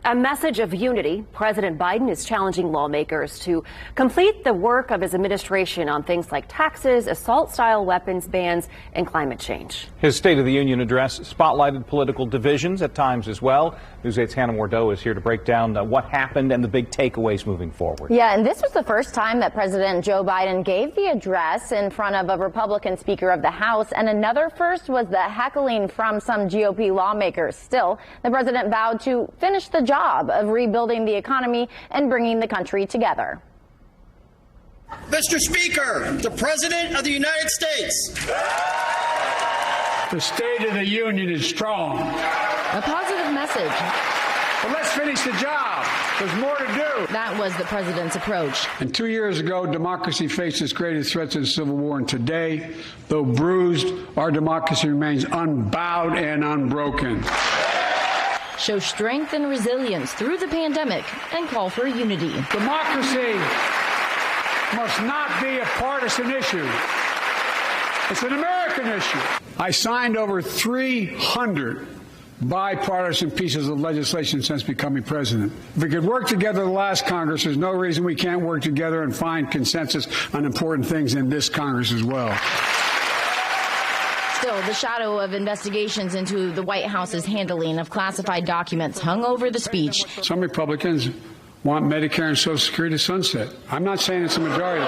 A message of unity. President Biden is challenging lawmakers to complete the work of his administration on things like taxes, assault-style weapons bans, and climate change. His State of the Union address spotlighted political divisions at times as well. News 8's Hannah Mordeau is here to break down what happened and the big takeaways moving forward. Yeah, and this was the first time that President Joe Biden gave the address in front of a Republican Speaker of the House, and another first was the heckling from some GOP lawmakers. Still, the president vowed to finish the job of rebuilding the economy and bringing the country together. Mr. Speaker, the President of the United States. The State of the Union is strong. A positive message. But let's finish the job. There's more to do. That was the president's approach. And 2 years ago, democracy faced its greatest threat to the Civil War. And today, though bruised, our democracy remains unbowed and unbroken. Show strength and resilience through the pandemic and call for unity. Democracy must not be a partisan issue. It's an American issue. I signed over 300 bipartisan pieces of legislation since becoming president. If we could work together the last Congress, there's no reason we can't work together and find consensus on important things in this Congress as well. Still, the shadow of investigations into the White House's handling of classified documents hung over the speech. Some Republicans want Medicare and Social Security to sunset. I'm not saying it's a majority.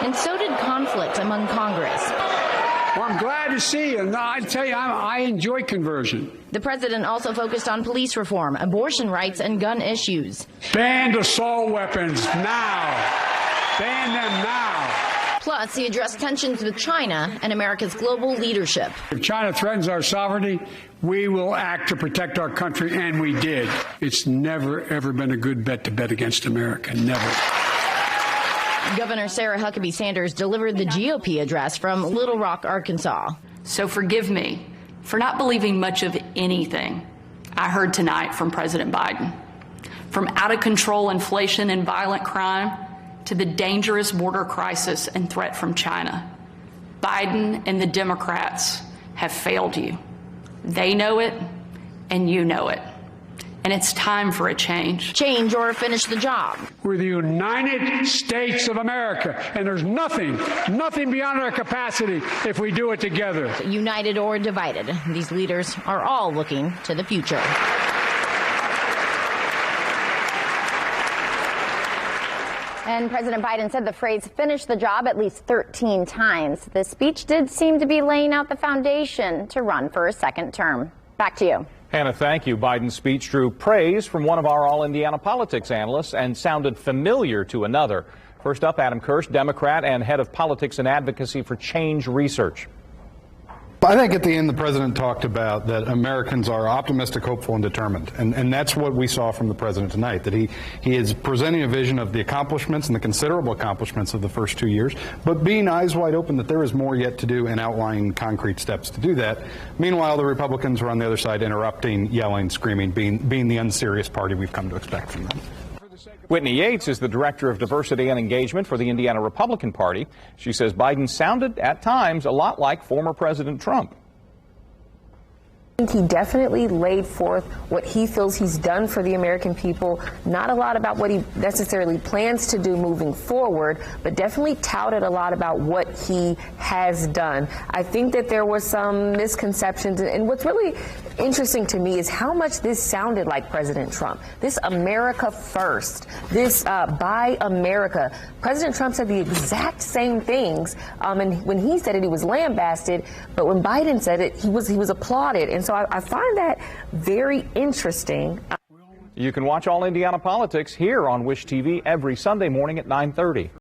And so did conflict among Congress. Well, I'm glad to see you. And I tell you, I enjoy conversion. The president also focused on police reform, abortion rights, and gun issues. Ban assault weapons now. Ban them now. Plus, he addressed tensions with China and America's global leadership. If China threatens our sovereignty, we will act to protect our country, and we did. It's never, ever been a good bet to bet against America. Never. Governor Sarah Huckabee Sanders delivered the GOP address from Little Rock, Arkansas. So forgive me for not believing much of anything I heard tonight from President Biden. From out-of-control inflation and violent crime to the dangerous border crisis and threat from China. Biden and the Democrats have failed you. They know it, and you know it. And it's time for a change. Change or finish the job. We're the United States of America, and there's nothing beyond our capacity if we do it together. United or divided, these leaders are all looking to the future. And President Biden said the phrase finish the job at least 13 times. The speech did seem to be laying out the foundation to run for a second term. Back to you. Hannah, thank you. Biden's speech drew praise from one of our All-Indiana politics analysts and sounded familiar to another. First up, Adam Kirsch, Democrat and head of politics and advocacy for Change Research. I think at the end the president talked about that Americans are optimistic, hopeful, and determined. And that's what we saw from the president tonight, that he is presenting a vision of the accomplishments and the considerable accomplishments of the first 2 years, but being eyes wide open that there is more yet to do and outlining concrete steps to do that. Meanwhile, the Republicans were on the other side interrupting, yelling, screaming, being the unserious party we've come to expect from them. Whitney Yates is the director of diversity and engagement for the Indiana Republican Party. She says Biden sounded at times a lot like former President Trump. I think he definitely laid forth what he feels he's done for the American people, not a lot about what he necessarily plans to do moving forward, but definitely touted a lot about what he has done. I think that there were some misconceptions, and what's really interesting to me is how much this sounded like President Trump. This America first, this buy America. President Trump said the exact same things, and when he said it, he was lambasted, but when Biden said it, he was applauded. And so I find that very interesting. You can watch All Indiana Politics here on Wish TV every Sunday morning at 9:30.